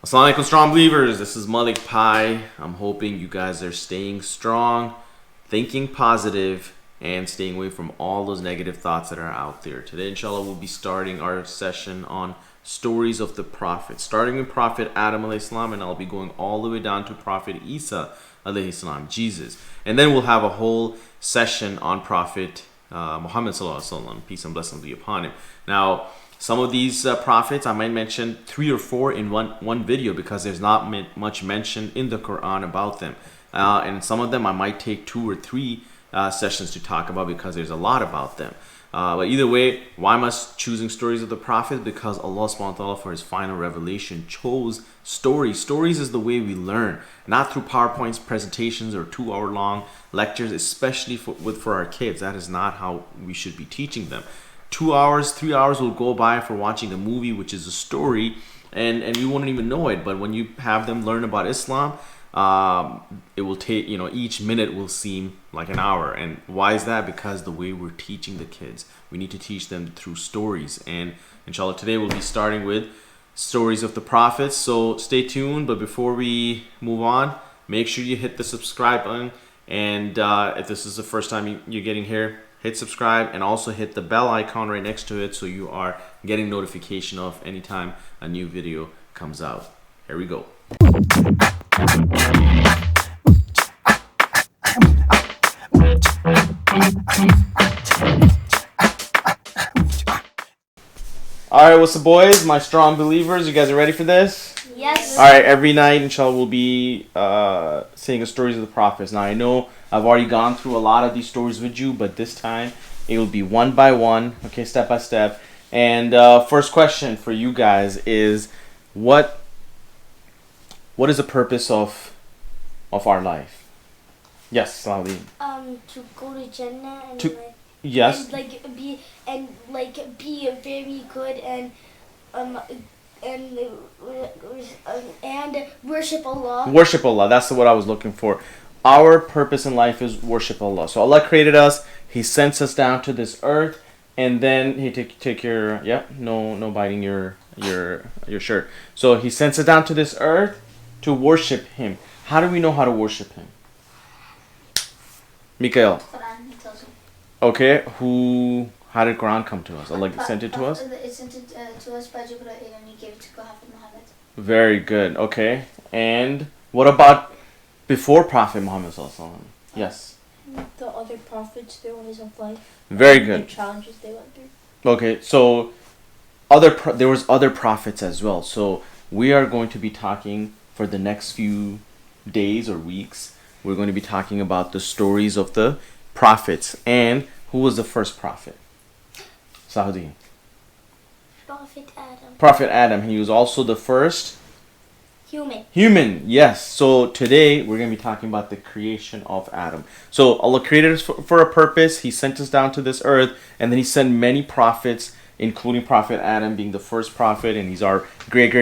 Assalamu alaikum, strong believers. This is Malik Bhai. I'm hoping you guys are staying strong, thinking positive, and staying away from all those negative thoughts that are out there. Today, inshallah, we'll be starting our session on stories of the prophets, starting with Prophet Adam alayhi salam, and I'll be going all the way down to Prophet Isa alayhi salam, Jesus. And then we'll have a whole session on Prophet Muhammad sallallahu alaihi wasallam, peace and blessings be upon him. Now, some of these prophets, I might mention 3 or 4 in one video because there's not much mentioned in the Quran about them. And some of them I might take 2 or 3 sessions to talk about because there's a lot about them. But either way, why am I choosing stories of the prophets? Because Allah subhanahu wa ta'ala for his final revelation chose stories. Stories is the way we learn, not through PowerPoints, presentations, or 2-hour long lectures, especially for our kids. That is not how we should be teaching them. 2 hours, 3 hours will go by for watching a movie, which is a story, and you won't even know it. But when you have them learn about Islam, it will take, each minute will seem like an hour. And why is that? Because the way we're teaching the kids, we need to teach them through stories. And inshallah, today we'll be starting with stories of the prophets. So stay tuned. But before we move on, make sure you hit the subscribe button. And if this is the first time you're getting here, hit subscribe and also hit the bell icon right next to it so you are getting notification of anytime a new video comes out. Here we go. Alright, what's up, boys? My strong believers, you guys are ready for this? Yes. Alright, every night, inshallah, we'll be saying the stories of the prophets. Now, I know I've already gone through a lot of these stories with you, but this time it will be one by one, okay, step by step. And first question for you guys is, what is the purpose of our life? Yes, Salih. To go to Jannah and Yes. and be very good and worship Allah. Worship Allah. That's what I was looking for. Our purpose in life is worship Allah. So Allah created us. He sends us down to this earth, and then He take your no biting your shirt. So He sends us down to this earth to worship Him. How do we know how to worship Him? Mikael. Quran, He tells you. Okay, how did Quran come to us? Allah sent it to us? It sent it to us by Jibreel and He gave it to Prophet Muhammad. Very good. Okay. And what about before Prophet Muhammad sallallahu alaihi wasallam? Yes. The other prophets, their ways of life. Very good. The challenges they went through. Okay, so there was other prophets as well. So we are going to be talking for the next few days or weeks. We're going to be talking about the stories of the prophets. And who was the first prophet? Saudi. Prophet Adam. Prophet Adam. He was also the first Human, yes. So today we're going to be talking about the creation of Adam. So Allah created us for a purpose. He sent us down to this earth, and then He sent many prophets, including Prophet Adam being the first prophet, and he's our great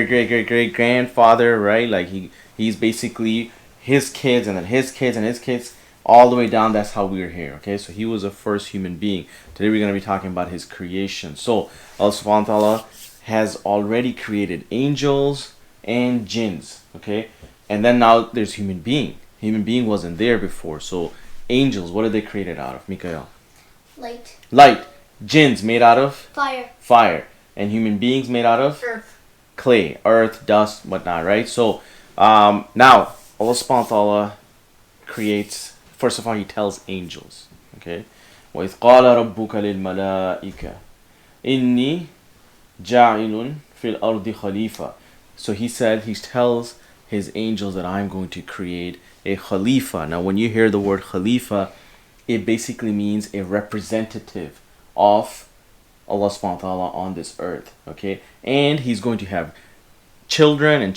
grandfather, right? Like he's basically his kids, and then his kids, and his kids, all the way down. That's how we're here, okay? So he was the first human being. Today we're going to be talking about his creation. So Allah subhanahu wa ta'ala has already created angels and jinns, okay? And then now there's human being. Human being wasn't there before. So angels, what are they created out of, Mikael? Light. Jinns made out of fire. And human beings made out of Earth. Clay, earth, dust, whatnot, right? So now Allah subhanahu wa ta'ala creates, first of all, He tells angels, okay? وَإِذْ قَالَ رَبُّكَ لِلْمَلَائِكَةِ إِنِّي جَاعِلٌ فِي الْأَرْضِ خَلِيفَةً. So He tells His angels that I'm going to create a Khalifa. Now when you hear the word Khalifa, it basically means a representative of Allah subhanahu wa ta'ala on this earth, okay? And He's going to have children and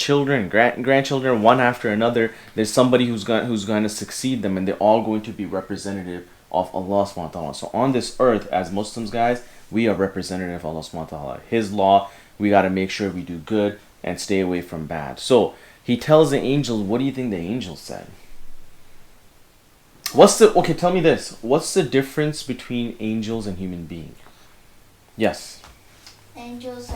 grandchildren, one after another. There's somebody who's going to succeed them, and they're all going to be representative of Allah subhanahu wa ta'ala. So on this earth, as Muslims, guys, we are representative of Allah subhanahu wa ta'ala. His law, we got to make sure we do good and stay away from bad. So He tells the angels, what do you think the angels said? Tell me this. What's the difference between angels and human beings? Yes. Angels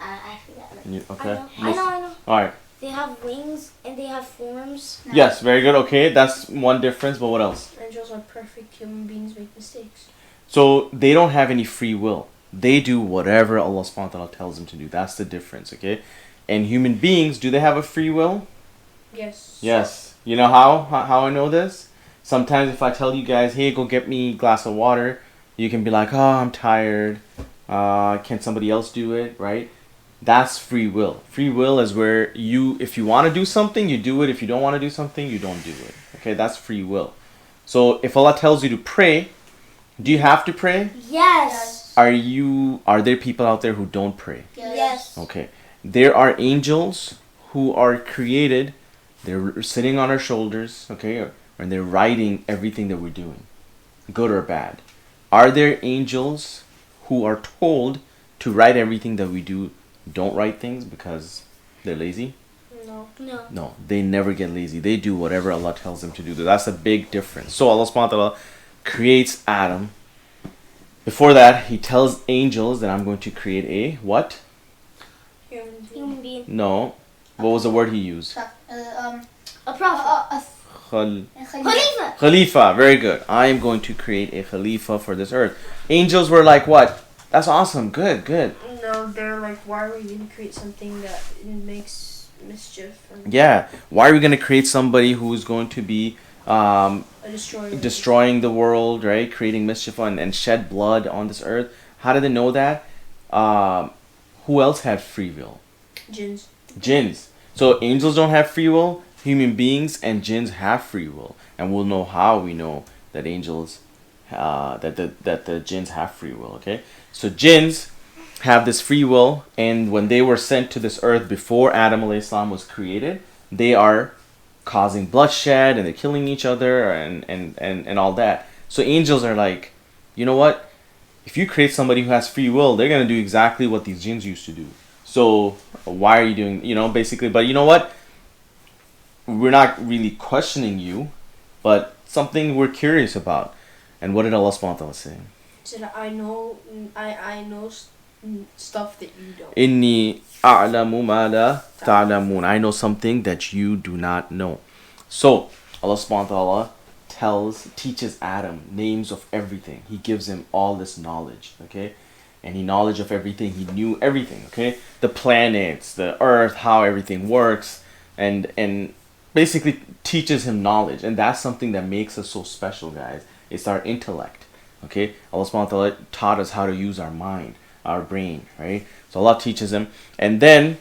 I forgot. Okay. I know. All right. They have wings and they have forms. No. Yes, very good. Okay, that's one difference, but what else? Angels are perfect. Human beings make mistakes. So they don't have any free will. They do whatever Allah subhanahu wa ta'ala tells them to do. That's the difference, okay? And human beings, do they have a free will? Yes. Yes. You know how I know this? Sometimes if I tell you guys, hey, go get me a glass of water, you can be like, oh, I'm tired. Can somebody else do it, right? That's free will. Free will is where if you want to do something, you do it. If you don't want to do something, you don't do it. Okay, that's free will. So if Allah tells you to pray, do you have to pray? Yes. Are there people out there who don't pray? Yes. Okay. There are angels who are created. They're sitting on our shoulders, okay, and they're writing everything that we're doing, good or bad. Are there angels who are told to write everything that we do, don't write things because they're lazy? No. No, they never get lazy. They do whatever Allah tells them to do. That's a big difference. So Allah subhanahu wa ta'ala creates Adam. Before that, he tells angels that I'm going to create a what? Human being. No. What was the word he used? A prophet. Khalifa. Khalifa. Very good. I am going to create a Khalifa for this earth. Angels were like, what? That's awesome. Good. No, they're like, why are we going to create something that makes mischief? Yeah. Why are we going to create somebody who's going to be destroying the world, right? Creating mischief and shed blood on this earth. How did they know that? Who else had free will? Jinns. So angels don't have free will. Human beings and jinns have free will, and we'll know how we know that angels, that the jinns have free will. Okay, so jinns have this free will, and when they were sent to this earth before Adam alayhi salam was created, they are causing bloodshed and they're killing each other and all that. So angels are like, you know what? If you create somebody who has free will, they're gonna do exactly what these jinns used to do. So why are you doing, basically, but you know what? We're not really questioning you, but something we're curious about. And what did Allah subhanahu wa ta'ala say? Said, I know stuff that you don't. Inni a'lamu ma la ta'lamun. I know something that you do not know. So Allah subhanahu wa ta'ala teaches Adam names of everything. He gives him all this knowledge, okay? And he knowledge of everything. He knew everything, okay? The planets, the earth, how everything works, and basically teaches him knowledge. And that's something that makes us so special, guys. It's our intellect, okay? Allah subhanahu wa ta'ala taught us how to use our mind, our brain, right? So Allah teaches him. And then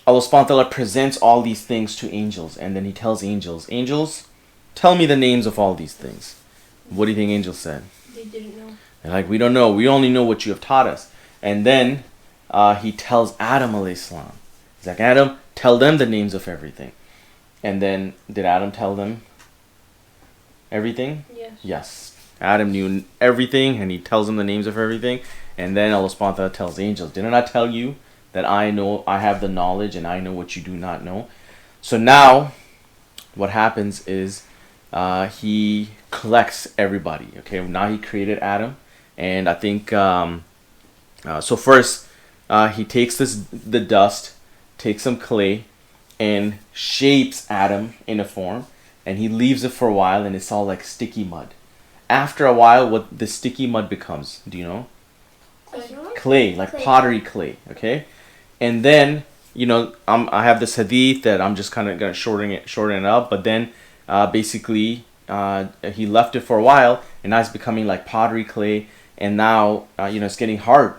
Allah subhanahu wa ta'ala presents all these things to angels. And then he tells angels, tell me the names of all these things. What do you think angels said? They didn't know. They're like, we don't know. We only know what you have taught us. And then he tells Adam alayhi salam. He's like, Adam, tell them the names of everything. And then, did Adam tell them everything? Yes. Yes. Adam knew everything, and he tells them the names of everything. And then Allah subhanahu wa ta'ala tells angels, didn't I tell you that I have the knowledge and I know what you do not know? So now, what happens is he collects everybody. Okay, now he created Adam. And I think, so first, he takes the dust, takes some clay, and shapes Adam in a form, and he leaves it for a while, and it's all like sticky mud. After a while, what the sticky mud becomes, do you know? Clay, like pottery clay, okay? And then, I have this hadith that I'm just kind of going to shorten it up, but then basically he left it for a while, and now it's becoming like pottery clay, and now, it's getting hard.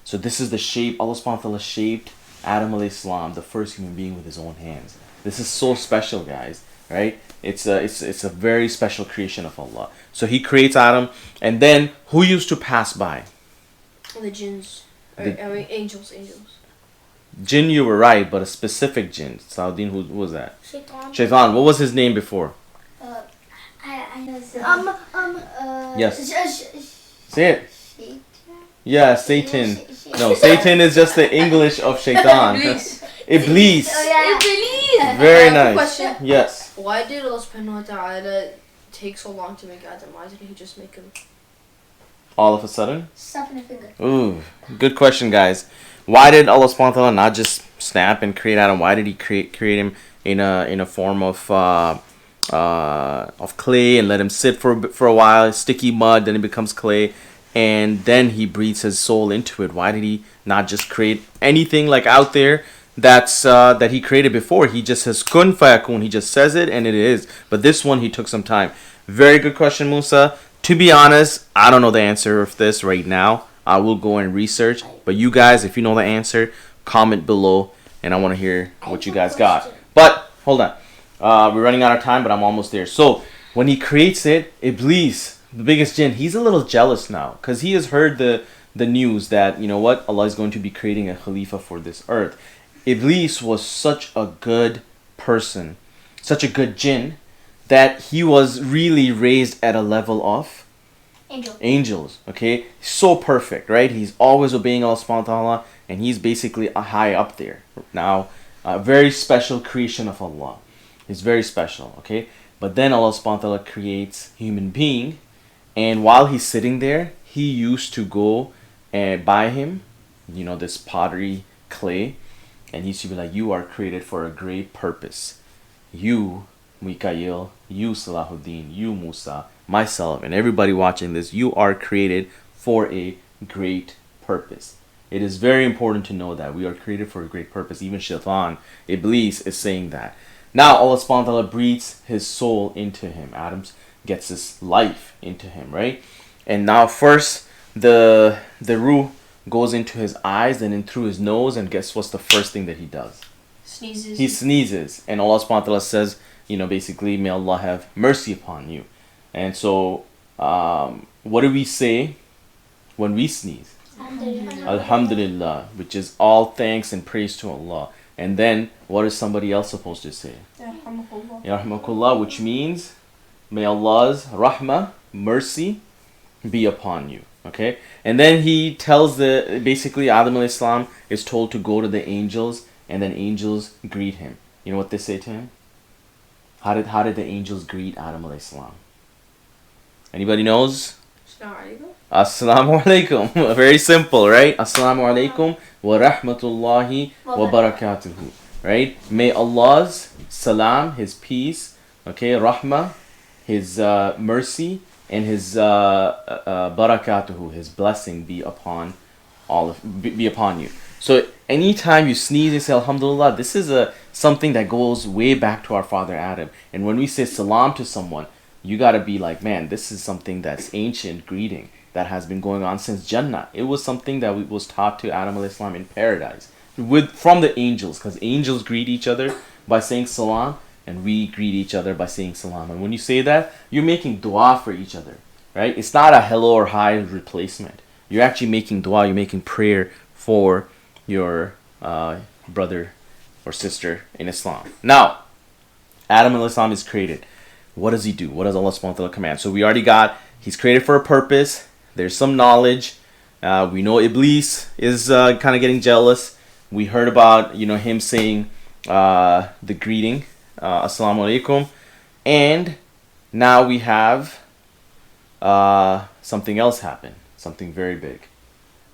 So this is the shape, Allah subhanahu wa ta'ala shaped Adam alayhi salam, the first human being, with his own hands. This is so special, guys, right? It's a very special creation of Allah. So he creates Adam, and then who used to pass by? The jinns. Angels. Jinn, you were right, but a specific jinn. Saladin, who was that? Shaitan. What was his name before? I know. Yes. Say it. Yeah, Satan. No, Satan is just the English of Shaitan. Iblis. Oh, yeah. Iblis. Very nice. Question. Yes. Why did Allah subhanahu wa ta'ala take so long to make Adam? Why didn't he just make him? All of a sudden? Stop in a finger. Ooh, good question, guys. Why did Allah subhanahu wa ta'ala not just snap and create Adam? Why did he create him in a form of clay and let him sit for a while, sticky mud, then it becomes clay, and then he breathes his soul into it? Why did he not just create anything like out there that he created before? He just says kun fayakun. He just says it and it is. But this one he took some time. Very good question, Musa. To be honest, I don't know the answer of this right now. I will go and research. But you guys, if you know the answer, comment below, and I want to hear what you guys got. But hold on, we're running out of time, but I'm almost there. So when he creates it, Iblis, the biggest jinn, he's a little jealous now because he has heard the news that, you know what, Allah is going to be creating a Khalifa for this earth. Iblis was such a good person, such a good jinn, that he was really raised at a level of angels. Okay, so perfect, right? He's always obeying Allah subhanahu wa ta'ala, and he's basically a high up there. Now, a very special creation of Allah. He's very special, okay? But then Allah subhanahu wa ta'ala creates human being, and while he's sitting there, he used to go and buy him, you know, this pottery clay, and he used to be like, you are created for a great purpose. You, Mikael, you, Salahuddin, you, Musa, myself, and everybody watching this, you are created for a great purpose. It is very important to know that we are created for a great purpose. Even Shaitan, Iblis, is saying that. Now Allah subhanahu wa ta'ala breathes his soul into him. Adam gets his life into him, right? And now first the ruh goes into his eyes and then through his nose, and guess what's the first thing that he does? Sneezes. He sneezes, and Allah subhanahu wa ta'ala says, you know, basically, may Allah have mercy upon you. And so what do we say when we sneeze? Alhamdulillah, which is all thanks and praise to Allah. And then what is somebody else supposed to say? Yarhamakullah, which means may Allah's rahmah, mercy, be upon you. Okay, and then he tells basically Adam alayhi salam is told to go to the angels, and then angels greet him. You know what they say to him? How did the angels greet Adam alayhi salam? Anybody knows? Assalamu alaikum. Very simple, right? Assalamu alaikum wa rahmatullahi wa barakatuhu. Right? May Allah's salam, his peace, okay, rahmah, his mercy, and his barakatuhu, his blessing, be upon be upon you. So anytime you sneeze, you say alhamdulillah. This is something that goes way back to our father Adam. And when we say salam to someone, you gotta be like, man, this is something that's ancient greeting that has been going on since Jannah. It was something that was taught to Adam alayhi salam in paradise from the angels, because angels greet each other by saying salam, and we greet each other by saying salam. And when you say that, you're making dua for each other, right? It's not a hello or hi replacement. You're actually making dua, you're making prayer for your brother or sister in Islam. Now, Adam alayhi salam is created. What does he do? What does Allah subhanahu wa ta'ala command? So we already got, he's created for a purpose. There's some knowledge. We know Iblis is kind of getting jealous. We heard about, you know, him saying the greeting, Assalamu alaikum. And now we have something else happen. Something very big.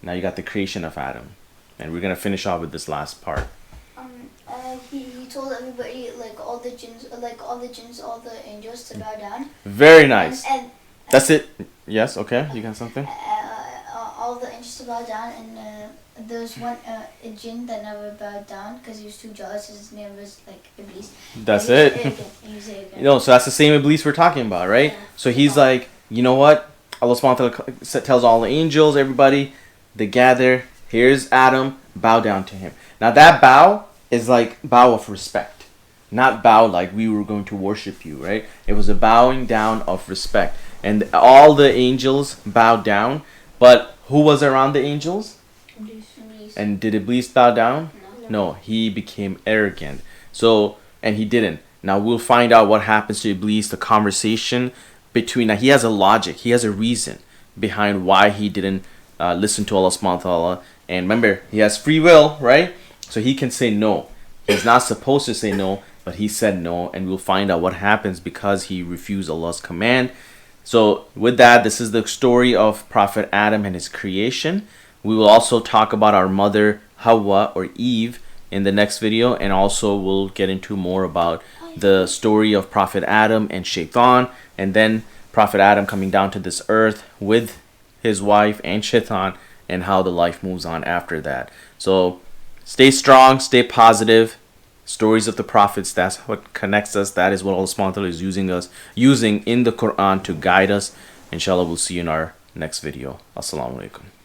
Now you got the creation of Adam. And we're going to finish off with this last part. He told everybody, like all the jinns, all the angels to bow down. Very nice. And that's it. Yes, okay. You got something? All the angels to bow down, and there was one a jinn that never bowed down because he was too jealous. His name was like Iblis. That's it. You know, so that's the same Iblis we're talking about, right? Yeah. So he's like, you know what? Allah subhanahu wa ta'ala tells all the angels, everybody, they gather. Here's Adam, bow down to him. Now that bow is like bow of respect, not bow like we were going to worship you, right? It was a bowing down of respect, and all the angels bowed down. But who was around the angels? Iblis. And did Iblis bow down? No, he became arrogant. So, and he didn't. Now we'll find out what happens to Iblis. The conversation between, now he has a logic, he has a reason behind why he didn't listen to Allah subhanahu wa ta'ala. And remember, he has free will, right? So he can say no. He's not supposed to say no, but he said no, and we'll find out what happens because he refused Allah's command. So with that, this is the story of Prophet Adam and his creation. We will also talk about our mother Hawa or Eve in the next video, and also we'll get into more about the story of Prophet Adam and Shaitan, and then Prophet Adam coming down to this earth with his wife and Shaitan, and how the life moves on after that. So stay strong, stay positive. Stories of the prophets, that's what connects us. That is what Allah subhanahu wa ta'ala is using in the Quran to guide us. Inshallah, we'll see you in our next video. Assalamu alaikum.